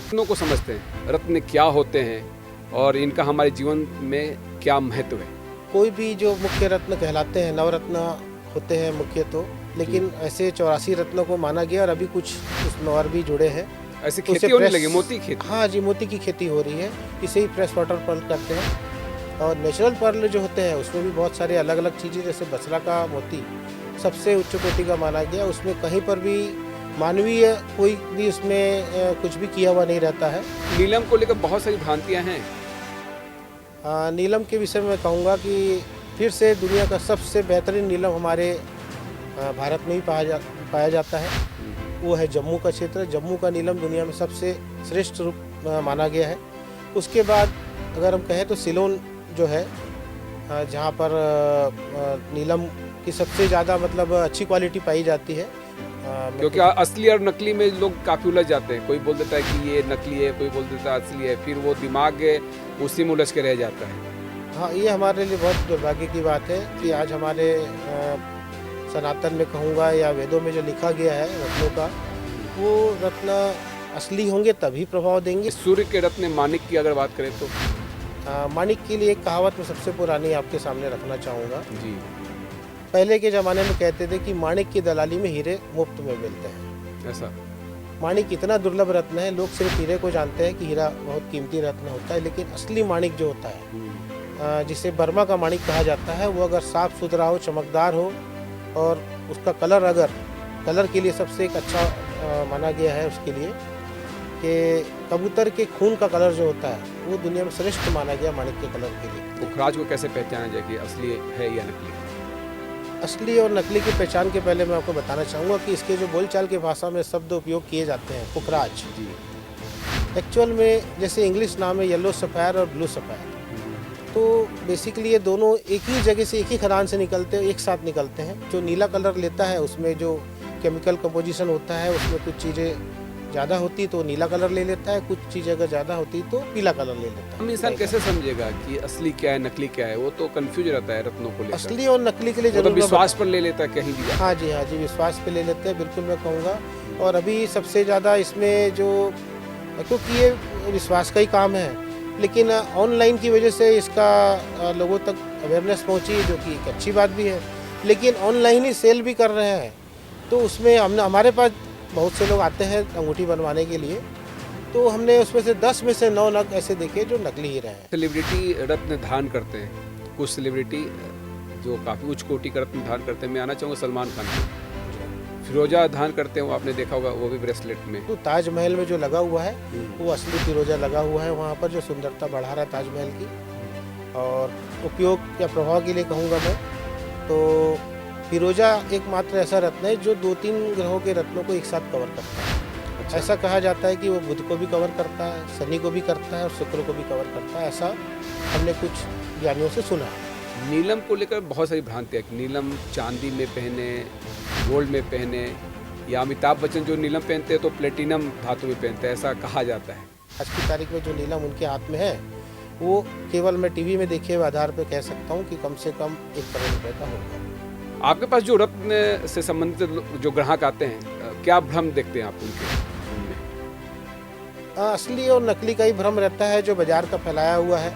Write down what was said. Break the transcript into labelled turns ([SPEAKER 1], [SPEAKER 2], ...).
[SPEAKER 1] रत्नों को समझते हैं, रत्न क्या होते हैं और इनका हमारे जीवन में क्या महत्व है।
[SPEAKER 2] कोई भी जो मुख्य रत्न कहलाते हैं, नवरत्न होते हैं मुख्य तो, लेकिन ऐसे 84 रत्नों को माना गया और अभी कुछ उसमें और भी जुड़े हैं।
[SPEAKER 1] ऐसी
[SPEAKER 2] तो
[SPEAKER 1] खेती
[SPEAKER 2] उसे
[SPEAKER 1] होने
[SPEAKER 2] प्रेस-
[SPEAKER 1] लगी, मोती खेती।
[SPEAKER 2] हाँ जी, मोती की खेती हो रही है, इसे ही फ्रेश वाटर पर्ल करते हैं। और नेचुरल पर्ल जो होते हैं उसमें भी बहुत सारे अलग अलग चीज़ें, जैसे बसरा का मोती सबसे उच्च कोटि का माना गया। उसमें कहीं पर भी मानवीय कोई भी उसमें कुछ भी किया हुआ नहीं रहता है।
[SPEAKER 1] नीलम को लेकर बहुत सारी भ्रांतियां हैं।
[SPEAKER 2] नीलम के विषय में मैं कहूँगा कि फिर से दुनिया का सबसे बेहतरीन नीलम हमारे भारत में ही पाया जाता है। वो है जम्मू का क्षेत्र। जम्मू का नीलम दुनिया में सबसे श्रेष्ठ रूप माना गया है। उसके बाद अगर हम कहें तो सिलोन जो है, जहाँ पर नीलम की सबसे ज़्यादा मतलब अच्छी क्वालिटी पाई जाती है।
[SPEAKER 1] क्योंकि असली और नकली में लोग काफ़ी उलझ जाते हैं। कोई बोल देता है कि ये नकली है, कोई बोल देता है असली है, फिर वो दिमाग उसी में उलझ के रह जाता है।
[SPEAKER 2] हाँ, ये हमारे लिए बहुत दुर्भाग्य की बात है कि आज हमारे सनातन में कहूँगा या वेदों में जो लिखा गया है रत्नों का, वो रत्न असली होंगे तभी प्रभाव देंगे।
[SPEAKER 1] सूर्य के रत्न माणिक की अगर बात करें तो
[SPEAKER 2] माणिक के लिए एक कहावत मैं सबसे पुरानी आपके सामने रखना चाहूँगा।
[SPEAKER 1] जी,
[SPEAKER 2] पहले के ज़माने में कहते थे कि माणिक की दलाली में हीरे मुफ्त में मिलते हैं।
[SPEAKER 1] ऐसा
[SPEAKER 2] माणिक इतना दुर्लभ रत्न है, लोग सिर्फ हीरे को जानते हैं कि हीरा बहुत कीमती रत्न होता है, लेकिन असली माणिक जो होता है, जिसे बर्मा का माणिक कहा जाता है, वो अगर साफ़ सुथरा हो, चमकदार हो और उसका कलर के लिए सबसे एक अच्छा माना गया है उसके लिए कि कबूतर के खून का कलर जो होता है वो दुनिया में श्रेष्ठ माना गया माणिक के कलर के लिए।
[SPEAKER 1] पुखराज को कैसे पहचाना जाए कि असली है या नकली?
[SPEAKER 2] असली और नकली की पहचान के पहले मैं आपको बताना चाहूँगा कि इसके जो बोलचाल की भाषा में शब्द उपयोग किए जाते हैं, पुखराज
[SPEAKER 1] जी,
[SPEAKER 2] एक्चुअल में जैसे इंग्लिश नाम है येलो सफ़ायर और ब्लू सफ़ायर, तो बेसिकली ये दोनों एक ही जगह से, एक ही खदान से निकलते हैं, एक साथ निकलते हैं। जो नीला कलर लेता है उसमें जो केमिकल कंपोजिशन होता है उसमें कुछ चीज़ें ज़्यादा होती तो नीला कलर ले लेता है, कुछ चीज़ अगर ज़्यादा होती तो पीला कलर ले लेता है।
[SPEAKER 1] हम इंसान कैसे समझेगा कि असली क्या है नकली क्या है? वो तो कंफ्यूज रहता है रत्नों को लेकर।
[SPEAKER 2] असली और नकली के लिए
[SPEAKER 1] वो तो
[SPEAKER 2] जरूर
[SPEAKER 1] विश्वास पर ले लेता है कहीं भी।
[SPEAKER 2] हाँ जी, विश्वास पे ले लेते हैं, बिल्कुल मैं कहूँगा। और अभी सबसे ज़्यादा इसमें जो, क्योंकि ये विश्वास का ही काम है, लेकिन ऑनलाइन की वजह से इसका लोगों तक अवेयरनेस पहुँची, जो कि एक अच्छी बात भी है, लेकिन ऑनलाइन ही सेल भी कर रहे हैं। तो उसमें हमारे पास बहुत से लोग आते हैं अंगूठी बनवाने के लिए, तो हमने उसमें से 10 में से 9 नग ऐसे देखे जो नकली ही रहे हैं।
[SPEAKER 1] सेलिब्रिटी रत्न धारण करते हैं, कुछ सेलिब्रिटी जो काफ़ी उच्च कोटि का रत्न धारण करते हैं। मैं आना चाहूँगा सलमान खान को। फिरोजा धारण करते हैं, वो आपने देखा होगा, वो भी ब्रेसलेट में।
[SPEAKER 2] तो ताजमहल में जो लगा हुआ है वो असली फिरोजा लगा हुआ है वहाँ पर, जो सुंदरता बढ़ा रहा है ताजमहल की। और उपयोग या प्रभाव के लिए कहूँगा मैं तो फिरोजा एकमात्र ऐसा रत्न है जो 2-3 ग्रहों के रत्नों को एक साथ कवर करता है।
[SPEAKER 1] अच्छा।
[SPEAKER 2] ऐसा कहा जाता है कि वो बुध को भी कवर करता है, शनि को भी करता है और शुक्र को भी कवर करता है। ऐसा हमने कुछ ज्ञानियों से सुना है।
[SPEAKER 1] नीलम को लेकर बहुत सारी भ्रांतियाँ कि नीलम चांदी में पहने, गोल्ड में पहने, या अमिताभ बच्चन जो नीलम पहनते हैं तो प्लेटिनम धातु में पहनते हैं, ऐसा कहा जाता है।
[SPEAKER 2] आज की तारीख में जो नीलम उनके हाथ में है वो केवल मैं टीवी में देखे हुए आधार पर कह सकता हूँ कि कम से कम 1 करोड़ रुपये का होगा।
[SPEAKER 1] आपके पास जो रत्न से संबंधित जो ग्राहक आते हैं, क्या भ्रम देखते हैं आप उनके?
[SPEAKER 2] असली और नकली का ही भ्रम रहता है जो बाजार का फैलाया हुआ है।